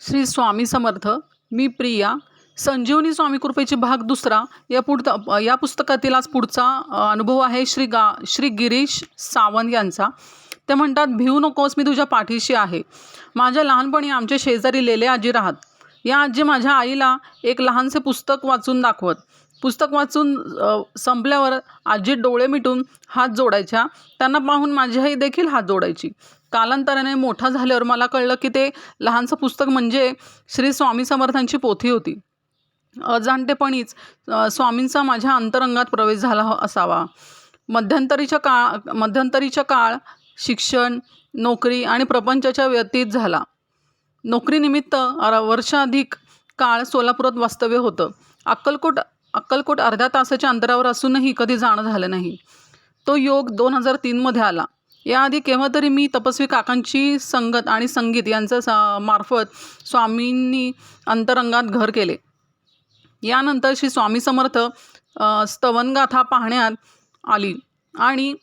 श्री स्वामी समर्थ. मी प्रिया. संजीवनी स्वामी कृपेची भाग दुसरा या पुस्तकातील आज पुढचा अनुभव आहे श्री गिरीश सावंत यांचा. ते म्हणतात, भिवू नकोस, मी तुझ्या पाठीशी आहे. माझ्या लहानपणी आमच्या शेजारी लेले आजी राहत. या आजी माझ्या आईला एक लहानसे पुस्तक वाचून दाखवत. पुस्तक वाचून संपल्यावर आजी डोळे मिटून हात जोडायच्या. त्यांना पाहून माझी आई देखील हात जोडायची. कालांतराने मोठा झाल्यावर मला कळलं की ते लहानसं पुस्तक म्हणजे श्री स्वामी समर्थांची पोथी होती. अजाणतेपणीच स्वामींचा माझ्या अंतरंगात प्रवेश झाला असावा. मध्यंतरीचा काळ शिक्षण, नोकरी आणि प्रपंचाच्या व्यतीत झाला. नोकरीनिमित्त वर्षाधिक काळ सोलापुरात वास्तव्य होतं. अक्कलकोट अर्ध्या तासाच्या अंतरावर असूनही कधी जाणं झालं नाही. तो योग 2003 आला. याआधी केव्हा तरी मी तपस्वी काकांची संगत आणि संगीत यांच्या मार्फत स्वामींनी अंतरंगात घर केले. यानंतर श्री स्वामी समर्थ स्तवनगाथा पाहण्यात आली आणि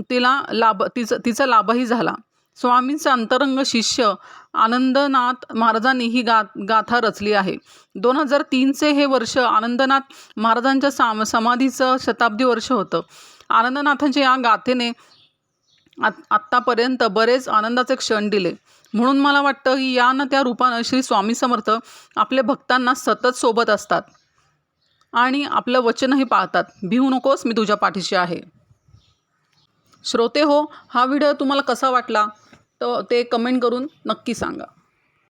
तिचा लाभही झाला. स्वामींचे अंतरंग शिष्य आनंदनाथ महाराजांनी ही गाथा रचली आहे. 2003 हे वर्ष आनंदनाथ महाराजांच्या समाधीचं शताब्दी वर्ष होतं. आनंदनाथांच्या या गाथेने आत्तापर्यंत बरेच आनंदाचे क्षण दिले. म्हणून मला वाटतं की या न त्या रूपानं श्री स्वामी समर्थ आपल्या भक्तांना सतत सोबत असतात आणि आपलं वचनही पाळतात. भिवू नकोस, मी तुझ्या पाठीशी आहे. श्रोते हो, हा व्हिडिओ तुम्हाला कसा वाटला तर ते कमेंट करून नक्की सांगा.